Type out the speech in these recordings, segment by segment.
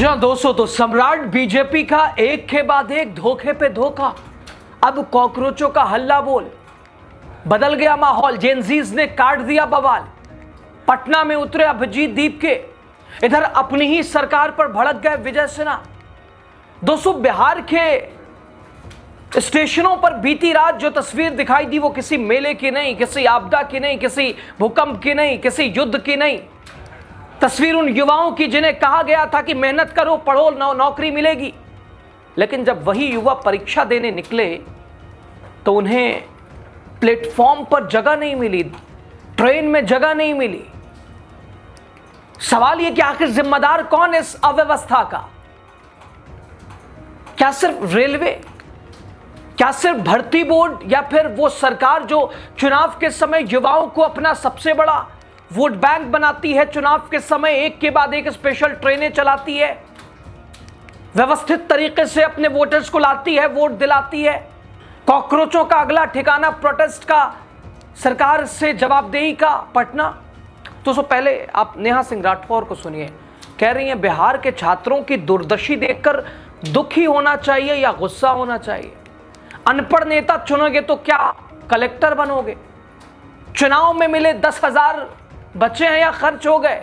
जी हाँ दोस्तों, तो सम्राट बीजेपी का एक के बाद एक धोखे पे धोखा। अब कॉकरोचों का हल्ला बोल, बदल गया माहौल। जेनजीज ने काट दिया बवाल। पटना में उतरे अभिजीत दीप के, इधर अपनी ही सरकार पर भड़क गए विजय सिन्हा। दोस्तों, बिहार के स्टेशनों पर बीती रात जो तस्वीर दिखाई दी वो किसी मेले की नहीं, किसी आपदा की नहीं, किसी भूकंप की नहीं, किसी युद्ध की नहीं। तस्वीर उन युवाओं की जिन्हें कहा गया था कि मेहनत करो, पढ़ो, नौकरी मिलेगी। लेकिन जब वही युवा परीक्षा देने निकले तो उन्हें प्लेटफॉर्म पर जगह नहीं मिली, ट्रेन में जगह नहीं मिली। सवाल यह कि आखिर जिम्मेदार कौन इस अव्यवस्था का? क्या सिर्फ रेलवे, क्या सिर्फ भर्ती बोर्ड, या फिर वो सरकार जो चुनाव के समय युवाओं को अपना सबसे बड़ा वोट बैंक बनाती है, चुनाव के समय एक के बाद एक स्पेशल ट्रेनें चलाती है, व्यवस्थित तरीके से अपने वोटर्स को लाती है, वोट दिलाती है। कॉकरोचों का अगला ठिकाना प्रोटेस्ट का, सरकार से जवाबदेही का पटना। तो पहले आप नेहा सिंह राठौर को सुनिए। कह रही हैं बिहार के छात्रों की दुर्दशा देखकर दुखी होना चाहिए या गुस्सा होना चाहिए? अनपढ़ नेता चुनोगे तो क्या कलेक्टर बनोगे? चुनाव में मिले 10,000 बच्चे हैं या खर्च हो गए?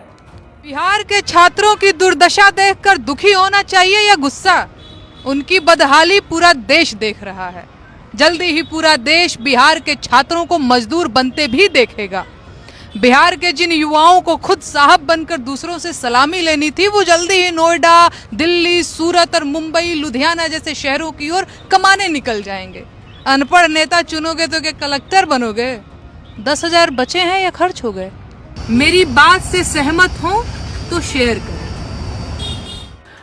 बिहार के छात्रों की दुर्दशा देखकर दुखी होना चाहिए या गुस्सा? उनकी बदहाली पूरा देश देख रहा है। जल्दी ही पूरा देश बिहार के छात्रों को मजदूर बनते भी देखेगा। बिहार के जिन युवाओं को खुद साहब बनकर दूसरों से सलामी लेनी थी, वो जल्दी ही नोएडा, दिल्ली, सूरत और मुंबई, लुधियाना जैसे शहरों की ओर कमाने निकल जाएंगे। अनपढ़ नेता चुनोगे तो क्या कलेक्टर बनोगे? 10,000 बचे हैं या खर्च हो गए? मेरी बात से सहमत हो तो शेयर करें।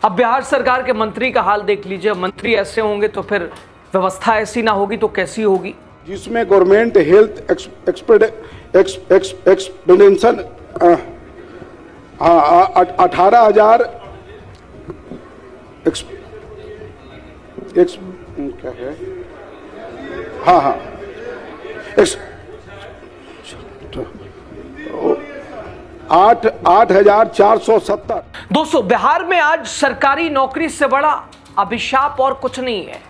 अब बिहार सरकार के मंत्री का हाल देख लीजिए। मंत्री ऐसे होंगे तो फिर व्यवस्था ऐसी ना होगी तो कैसी होगी? जिसमें गवर्नमेंट हेल्थ एक्सपेंडिचर 18,000 क्या है, हाँ 8,470। दोस्तों, बिहार में आज सरकारी नौकरी से बड़ा अभिशाप और कुछ नहीं है।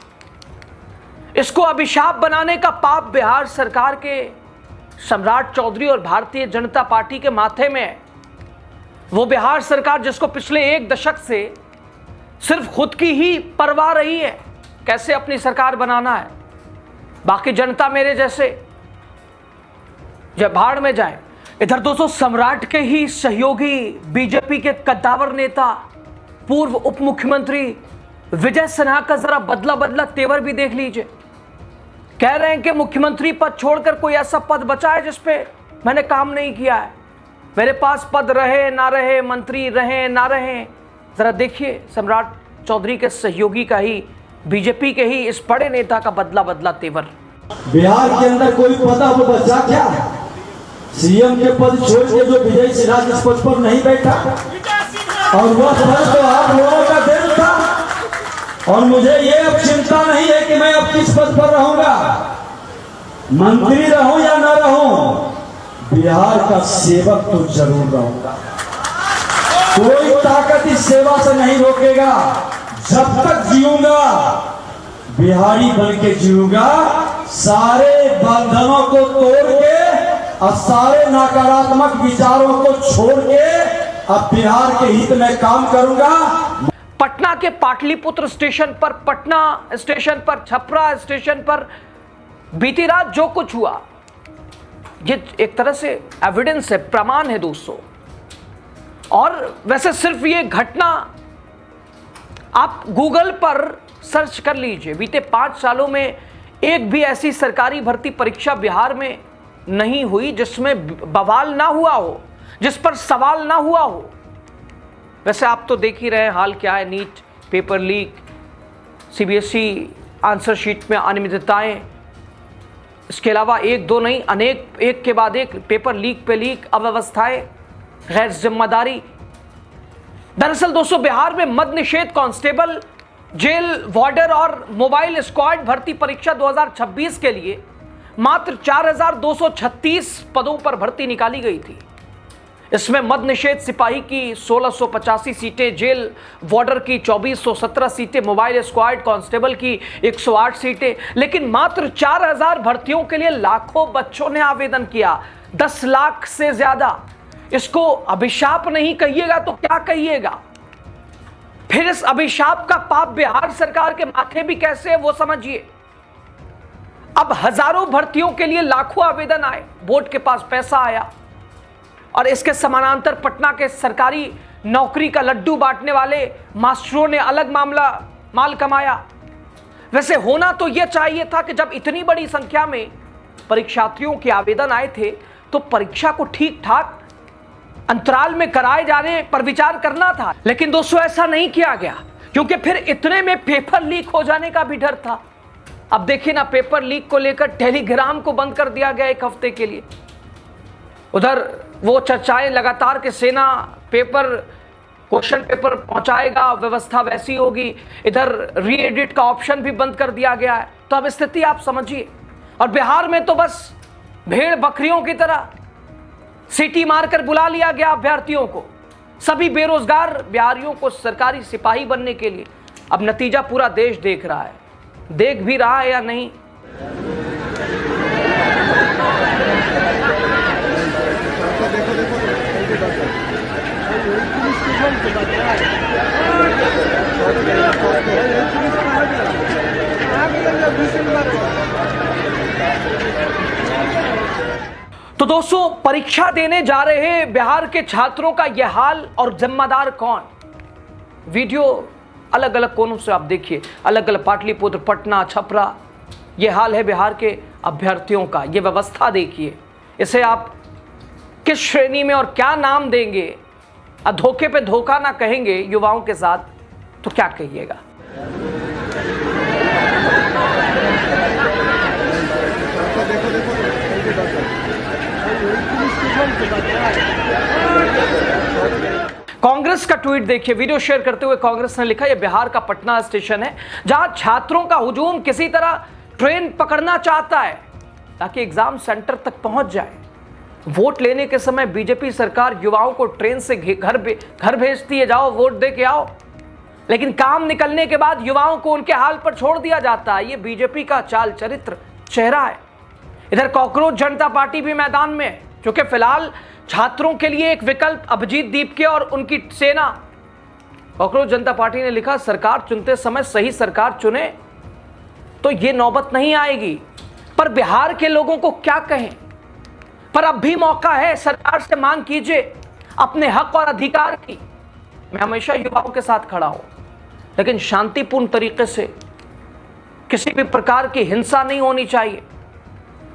इसको अभिशाप बनाने का पाप बिहार सरकार के सम्राट चौधरी और भारतीय जनता पार्टी के माथे में है। वो बिहार सरकार जिसको पिछले 1 दशक से सिर्फ खुद की ही परवाह रही है, कैसे अपनी सरकार बनाना है, बाकी जनता मेरे जैसे जब भाड़ में जाए। इधर दोस्तों, सम्राट के ही सहयोगी बीजेपी के कद्दावर नेता पूर्व उप मुख्यमंत्री विजय सिन्हा का जरा बदला तेवर भी देख लीजिए। कह रहे हैं कि मुख्यमंत्री पद छोड़कर कोई ऐसा पद बचा है जिस पे मैंने काम नहीं किया है, मेरे पास पद रहे ना रहे, मंत्री रहे ना रहे। जरा देखिए सम्राट चौधरी के सहयोगी का ही, बीजेपी के ही इस बड़े नेता का बदला तेवर। बिहार के अंदर कोई पता वो बचा क्या? सीएम के पद छोड़ के जो विजय सिन्हा जिस पद पर नहीं बैठा, और वह पद तो आप लोगों का दिल था। और मुझे ये अब चिंता नहीं है कि मैं अब किस पद पर रहूंगा, मंत्री रहूं या ना रहूं, बिहार का सेवक तो जरूर रहूंगा। कोई ताकत इस सेवा से नहीं रोकेगा। जब तक जीऊंगा बिहारी बन के जीऊंगा, सारे बंधनों को तोड़ के और सारे नकारात्मक विचारों को छोड़ के अब बिहार के हित में काम करूंगा। पटना के पाटलिपुत्र स्टेशन पर, पटना स्टेशन पर, छपरा स्टेशन पर बीती रात जो कुछ हुआ, ये एक तरह से एविडेंस है, प्रमाण है दोस्तों। और वैसे सिर्फ ये घटना आप गूगल पर सर्च कर लीजिए, बीते 5 सालों में एक भी ऐसी सरकारी भर्ती परीक्षा बिहार में नहीं हुई जिसमें बवाल ना हुआ हो, जिस पर सवाल ना हुआ हो। वैसे आप तो देख ही रहे हैं हाल क्या है, NEET paper leak, CBSE answer sheet में अनियमितताएं, इसके अलावा 1-2 नहीं, अनेक एक के बाद एक पेपर लीक पे लीक, अव्यवस्थाएं, गैर जिम्मेदारी। दरअसल दोस्तों, बिहार में मद निषेध कांस्टेबल, जेल वार्डर और मोबाइल स्क्वाड भर्ती परीक्षा 2026 के लिए मात्र 4,236 पदों पर भर्ती निकाली गई थी। इसमें मद निषेध सिपाही की 1685 सीटें, जेल वार्डर की 2417 सीटें, मोबाइल स्क्वाड कांस्टेबल की 108 सीटें। लेकिन मात्र 4000 भर्तियों के लिए लाखों बच्चों ने आवेदन किया, 10 लाख से ज्यादा। इसको अभिशाप नहीं कहिएगा तो क्या कहिएगा? फिर इस अभिशाप का पाप बिहार सरकार के माथे भी कैसे है वो समझिए। अब हजारों भर्तियों के लिए लाखों आवेदन आए, बोर्ड के पास पैसा आया और इसके समानांतर पटना के सरकारी नौकरी का लड्डू बांटने वाले मास्टरों ने अलग माल कमाया। वैसे होना तो यह चाहिए था कि जब इतनी बड़ी संख्या में परीक्षार्थियों के आवेदन आए थे तो परीक्षा को ठीक ठाक अंतराल में कराए जाने पर विचार करना था। लेकिन दोस्तों ऐसा नहीं किया गया, क्योंकि फिर इतने में पेपर लीक हो जाने का भी डर था। अब देखिए ना, पेपर लीक को लेकर टेलीग्राम को बंद कर दिया गया 1 हफ्ते के लिए। उधर वो चर्चाएं लगातार कि सेना क्वेश्चन पेपर पहुंचाएगा, व्यवस्था वैसी होगी। इधर री एडिट का ऑप्शन भी बंद कर दिया गया है। तो अब स्थिति आप समझिए। और बिहार में तो बस भेड़ बकरियों की तरह सीटी मारकर बुला लिया गया अभ्यर्थियों को, सभी बेरोजगार बिहारियों को सरकारी सिपाही बनने के लिए। अब नतीजा पूरा देश देख रहा है, देख भी रहा है या नहीं। तो दोस्तों, परीक्षा देने जा रहे बिहार के छात्रों का यह हाल और जिम्मेदार कौन? वीडियो अलग अलग कोनों से आप देखिए, अलग अलग पाटलिपुत्र, पटना, छपरा, यह हाल है बिहार के अभ्यर्थियों का। यह व्यवस्था देखिए, इसे आप किस श्रेणी में और क्या नाम देंगे? धोखे पे धोखा ना कहेंगे युवाओं के साथ तो क्या कहिएगा? कांग्रेस का ट्वीट देखिए, वीडियो शेयर करते हुए कांग्रेस ने लिखा, यह बिहार का पटना स्टेशन है जहां छात्रों का हुजूम किसी तरह ट्रेन पकड़ना चाहता है ताकि एग्जाम सेंटर तक पहुंच जाए। वोट लेने के समय बीजेपी सरकार युवाओं को ट्रेन से घर भेजती है, जाओ वोट दे के आओ। लेकिन काम निकलने के बाद युवाओं को उनके हाल पर छोड़ दिया जाता है। यह बीजेपी का चाल चरित्र चेहरा है। इधर कॉकरोच जनता पार्टी भी मैदान में है, क्योंकि फिलहाल छात्रों के लिए एक विकल्प अभिजीत दीपके और उनकी सेना। कॉकरोच जनता पार्टी ने लिखा, सरकार चुनते समय सही सरकार चुने तो ये नौबत नहीं आएगी। पर बिहार के लोगों को क्या कहें? पर अब भी मौका है, सरकार से मांग कीजिए अपने हक और अधिकार की। मैं हमेशा युवाओं के साथ खड़ा हूं, लेकिन शांतिपूर्ण तरीके से, किसी भी प्रकार की हिंसा नहीं होनी चाहिए।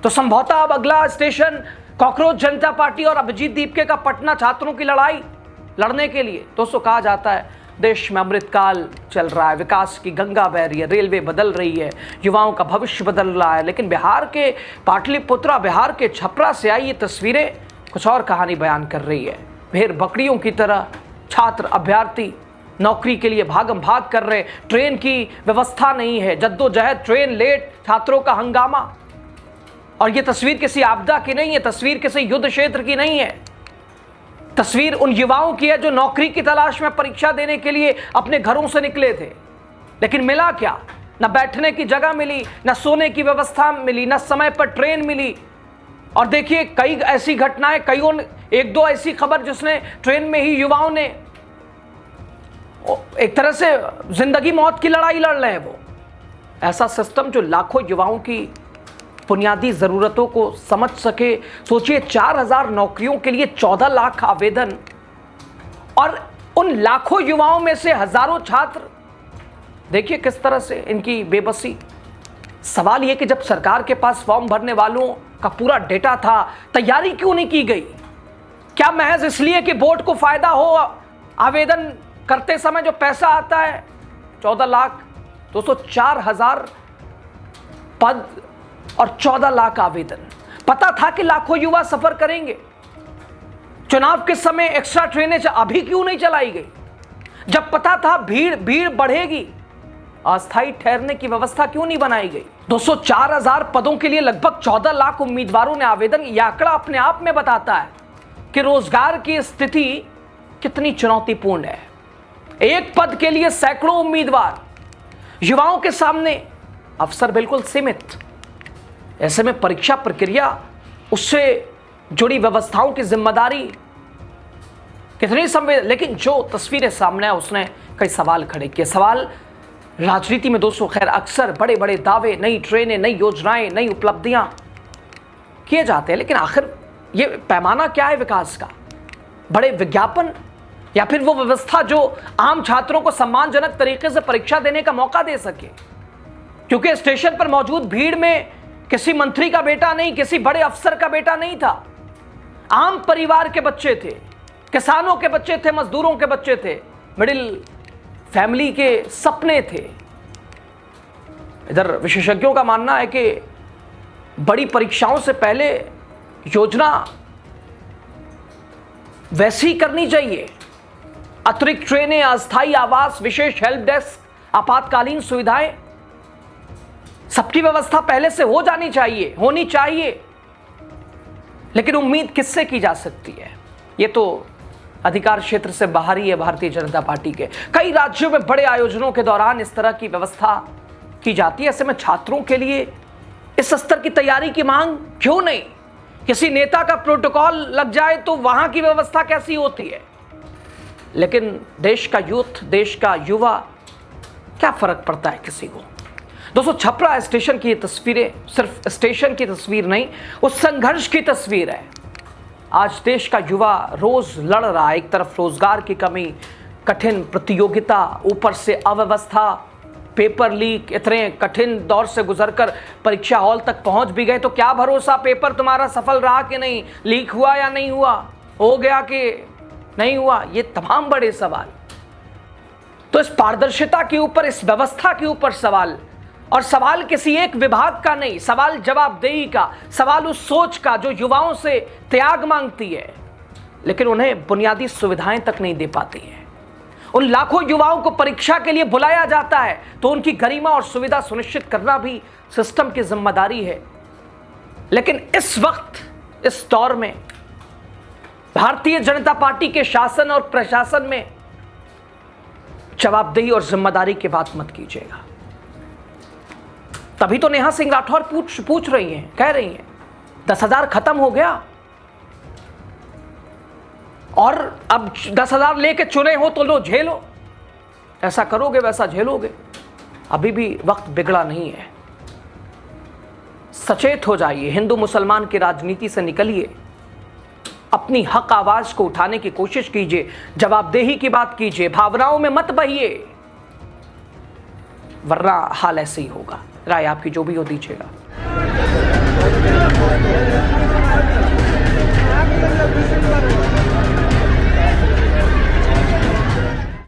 तो संभवतः अब अगला स्टेशन कॉकरोच जनता पार्टी और अभिजीत दीपके का पटना छात्रों की लड़ाई लड़ने के लिए। दोस्तों, कहा जाता है देश में अमृतकाल चल रहा है, विकास की गंगा बह रही है, रेलवे बदल रही है, युवाओं का भविष्य बदल रहा है। लेकिन बिहार के पाटलिपुत्रा, बिहार के छपरा से आई ये तस्वीरें कुछ और कहानी बयान कर रही है। भेड़ बकरियों की तरह छात्र अभ्यर्थी नौकरी के लिए भागम भाग कर रहे, ट्रेन की व्यवस्था नहीं है, जद्दोजहद, ट्रेन लेट, छात्रों का हंगामा। और ये तस्वीर किसी आपदा की नहीं है, तस्वीर किसी युद्ध क्षेत्र की नहीं है, तस्वीर उन युवाओं की है जो नौकरी की तलाश में परीक्षा देने के लिए अपने घरों से निकले थे। लेकिन मिला क्या? न बैठने की जगह मिली, न सोने की व्यवस्था मिली, न समय पर ट्रेन मिली। और देखिए कई ऐसी घटनाएं, एक दो ऐसी खबर जिसने ट्रेन में ही युवाओं ने एक तरह से जिंदगी मौत की लड़ाई लड़ रहे हैं। वो ऐसा सिस्टम जो लाखों युवाओं की बुनियादी जरूरतों को समझ सके। सोचिए, 4000 नौकरियों के लिए 14 लाख आवेदन, और उन लाखों युवाओं में से हजारों छात्र। देखिए किस तरह से इनकी बेबसी। सवाल यह कि जब सरकार के पास फॉर्म भरने वालों का पूरा डेटा था, तैयारी क्यों नहीं की गई? क्या महज इसलिए कि बोर्ड को फायदा हो? आवेदन करते समय जो पैसा आता है 14 लाख, 4000 पद और 14 लाख आवेदन। पता था कि लाखों युवा सफर करेंगे। चुनाव के समय एक्स्ट्रा ट्रेनें अभी क्यों नहीं चलाई गई? जब पता था भीड़ बढ़ेगी, अस्थायी ठहरने की व्यवस्था क्यों नहीं बनाई गई? 4000 पदों के लिए लगभग 14 लाख उम्मीदवारों ने आवेदन। यह आंकड़ा अपने आप में बताता है कि रोजगार की स्थिति कितनी चुनौतीपूर्ण है। एक पद के लिए सैकड़ों उम्मीदवार, युवाओं के सामने अवसर बिल्कुल सीमित। ऐसे में परीक्षा प्रक्रिया, उससे जुड़ी व्यवस्थाओं की जिम्मेदारी कितनी संवेदनशील, लेकिन जो तस्वीरें सामने है उसने कई सवाल खड़े किए। सवाल राजनीति में दोस्तों खैर अक्सर बड़े बड़े दावे, नई ट्रेनें, नई योजनाएं, नई उपलब्धियां किए जाते हैं, लेकिन आखिर ये पैमाना क्या है विकास का? बड़े विज्ञापन या फिर वो व्यवस्था जो आम छात्रों को सम्मानजनक तरीके से परीक्षा देने का मौका दे सके? क्योंकि स्टेशन पर मौजूद भीड़ में किसी मंत्री का बेटा नहीं, किसी बड़े अफसर का बेटा नहीं था, आम परिवार के बच्चे थे, किसानों के बच्चे थे, मजदूरों के बच्चे थे, मिडिल फैमिली के सपने थे। इधर विशेषज्ञों का मानना है कि बड़ी परीक्षाओं से पहले योजना वैसी करनी चाहिए। अतिरिक्त ट्रेनें, अस्थायी आवास, विशेष हेल्प डेस्क, आपातकालीन सुविधाएं, सबकी व्यवस्था पहले से होनी चाहिए। लेकिन उम्मीद किससे की जा सकती है? ये तो अधिकार क्षेत्र से बाहर ही है भारतीय जनता पार्टी के। कई राज्यों में बड़े आयोजनों के दौरान इस तरह की व्यवस्था की जाती है। ऐसे में छात्रों के लिए इस स्तर की तैयारी की मांग क्यों नहीं? किसी नेता का प्रोटोकॉल लग जाए तो वहां की व्यवस्था कैसी होती है? लेकिन देश का यूथ, देश का युवा, क्या फर्क पड़ता है किसी को? दोस्तों, छपरा स्टेशन की ये तस्वीरें सिर्फ स्टेशन की तस्वीर नहीं, उस संघर्ष की तस्वीर है। आज देश का युवा रोज लड़ रहा है। एक तरफ रोजगार की कमी, कठिन प्रतियोगिता, ऊपर से अव्यवस्था, पेपर लीक, इतने कठिन दौर से गुजरकर परीक्षा हॉल तक पहुंच भी गए तो क्या भरोसा पेपर तुम्हारा सफल रहा कि नहीं, लीक हुआ या नहीं हुआ, हो गया कि नहीं हुआ, ये तमाम बड़े सवाल। तो इस पारदर्शिता के ऊपर, इस व्यवस्था के ऊपर सवाल, और सवाल किसी एक विभाग का नहीं, सवाल जवाबदेही का, सवाल उस सोच का जो युवाओं से त्याग मांगती है लेकिन उन्हें बुनियादी सुविधाएं तक नहीं दे पाती है। उन लाखों युवाओं को परीक्षा के लिए बुलाया जाता है तो उनकी गरिमा और सुविधा सुनिश्चित करना भी सिस्टम की जिम्मेदारी है। लेकिन इस वक्त, इस दौर में भारतीय जनता पार्टी के शासन और प्रशासन में जवाबदेही और जिम्मेदारी की बात मत कीजिएगा। तभी तो नेहा सिंह राठौर पूछ रही हैं, कह रही हैं 10,000 खत्म हो गया और अब 10,000 लेके चुने हो तो लो, झेलो, ऐसा करोगे वैसा झेलोगे। अभी भी वक्त बिगड़ा नहीं है। सचेत हो जाइए, हिंदू मुसलमान की राजनीति से निकलिए, अपनी हक आवाज को उठाने की कोशिश कीजिए, जवाबदेही की बात कीजिए, भावनाओं में मत बहिए, वरना हाल ऐसे ही होगा। राय आपकी जो भी हो दीजिएगा।